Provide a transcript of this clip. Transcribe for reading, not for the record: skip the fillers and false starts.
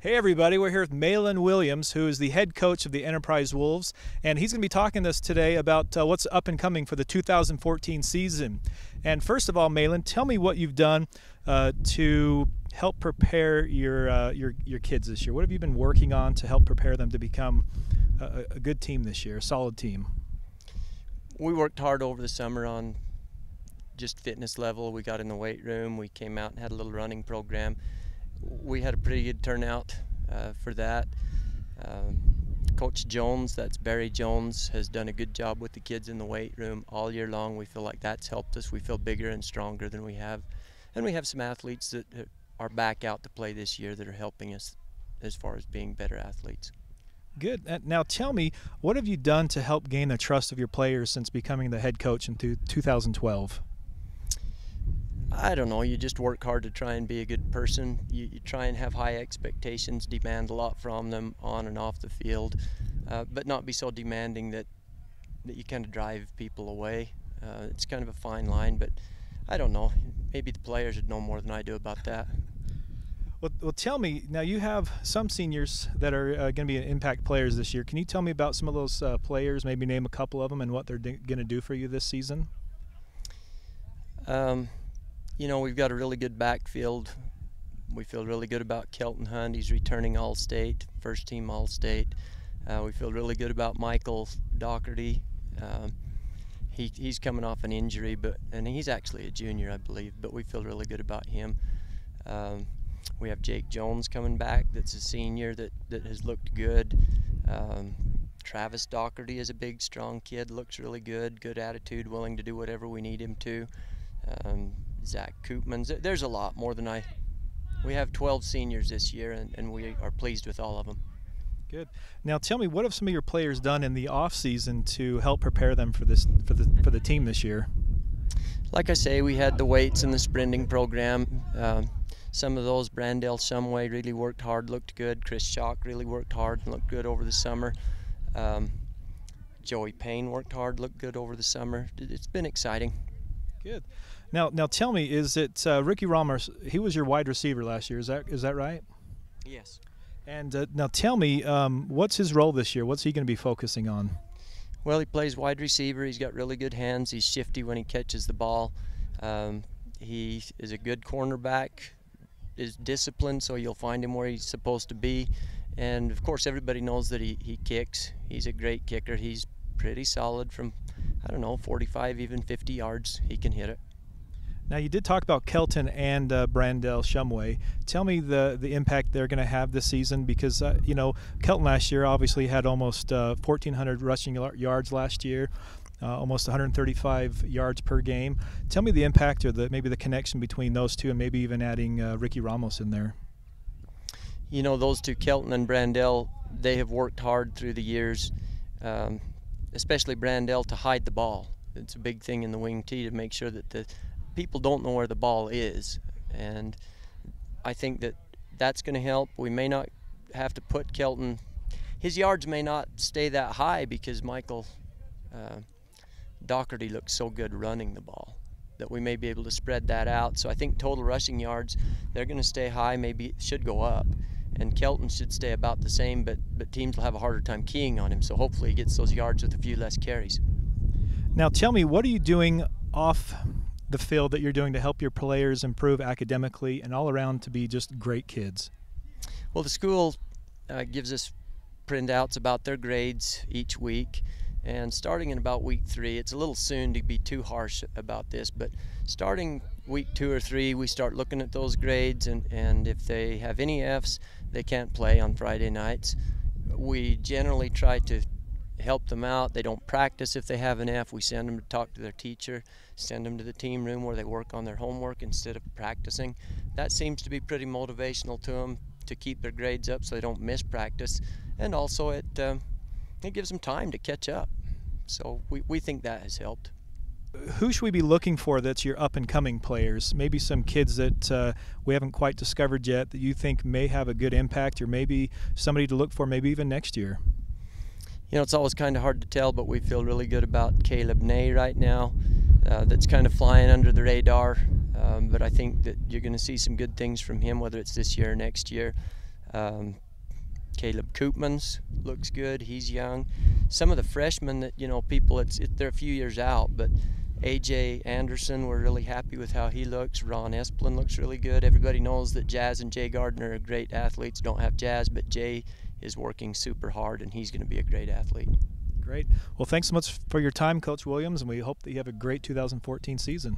Hey everybody, we're here with Malin Williams, who is the head coach of the Enterprise Wolves, and he's going to be talking to us today about what's up and coming for the 2014 season. And first of all, Malin, tell me what you've done to help prepare your kids this year. What have you been working on to help prepare them to become a good team this year, a solid team? We worked hard over the summer on just fitness level. We got in the weight room, we came out and had a little running program. We had a pretty good turnout for that. Coach Jones, that's Barry Jones, has done a good job with the kids in the weight room all year long. We feel like that's helped us. We feel bigger and stronger than we have. And we have some athletes that are back out to play this year that are helping us as far as being better athletes. Good. Now tell me, what have you done to help gain the trust of your players since becoming the head coach in 2012? I don't know, you just work hard to try and be a good person. You try and have high expectations, demand a lot from them on and off the field, but not be so demanding that you kind of drive people away. It's kind of a fine line, but I don't know. Maybe the players would know more than I do about that. Well, tell me, now you have some seniors that are going to be impact players this year. Can you tell me about some of those players, maybe name a couple of them and what they're going to do for you this season? You know, we've got a really good backfield. We feel really good about Kelton Hunt. He's returning All-State, first team All-State. We feel really good about Michael Doherty. He's coming off an injury, and he's actually a junior, I believe, but we feel really good about him. We have Jake Jones coming back, that's a senior that has looked good. Travis Doherty is a big, strong kid, looks really good attitude, willing to do whatever we need him to. Zach Koopmans, there's a lot more than we have 12 seniors this year, and we are pleased with all of them. Good. Now tell me, what have some of your players done in the off season to help prepare them for the team this year? Like I say, we had the weights and the sprinting program. Some of those, Brandell Shumway really worked hard, looked good. Chris Schock really worked hard and looked good over the summer. Joey Payne worked hard, looked good over the summer. It's been exciting. Good. Now tell me, is it Ricky Ramos? He was your wide receiver last year. Is that right? Yes. And now tell me, what's his role this year? What's he going to be focusing on? Well, he plays wide receiver. He's got really good hands. He's shifty when he catches the ball. He is a good cornerback. Is disciplined, so you'll find him where he's supposed to be. And of course, everybody knows that he kicks. He's a great kicker. He's pretty solid from, I don't know, 45, even 50 yards. He can hit it. Now you did talk about Kelton and Brandell Shumway. Tell me the impact they're going to have this season, because you know, Kelton last year obviously had almost 1,400 rushing yards last year, almost 135 yards per game. Tell me the impact, or maybe the connection between those two, and maybe even adding Ricky Ramos in there. You know, those two, Kelton and Brandell, they have worked hard through the years, especially Brandell, to hide the ball. It's a big thing in the wing tee to make sure that the people don't know where the ball is, and I think that that's going to help. We may not have to put Kelton, his yards may not stay that high because Michael Doherty looks so good running the ball that we may be able to spread that out. So I think total rushing yards, they're going to stay high, maybe should go up, and Kelton should stay about the same, but teams will have a harder time keying on him, so hopefully he gets those yards with a few less carries. Now tell me, what are you doing off the field that you're doing to help your players improve academically and all around to be just great kids? Well, the school gives us printouts about their grades each week, and starting in about week 3, it's a little soon to be too harsh about this, but starting week 2 or 3, we start looking at those grades, and if they have any Fs, they can't play on Friday nights. We generally try to help them out. They don't practice if they have an F. We send them to talk to their teacher, send them to the team room where they work on their homework instead of practicing. That seems to be pretty motivational to them to keep their grades up so they don't miss practice, and also it gives them time to catch up. So we think that has helped. Who should we be looking for that's your up-and-coming players? Maybe some kids that we haven't quite discovered yet that you think may have a good impact, or maybe somebody to look for maybe even next year? You know, it's always kind of hard to tell, but we feel really good about Caleb Ney right now. That's kind of flying under the radar, but I think that you're going to see some good things from him, whether it's this year or next year. Caleb Koopmans looks good. He's young. Some of the freshmen that, people, they're a few years out, but AJ Anderson, we're really happy with how he looks. Ron Esplin looks really good. Everybody knows that Jazz and Jay Gardner are great athletes. Don't have Jazz, but Jay is working super hard, and he's going to be a great athlete. Great. Well, thanks so much for your time, Coach Williams, and we hope that you have a great 2014 season.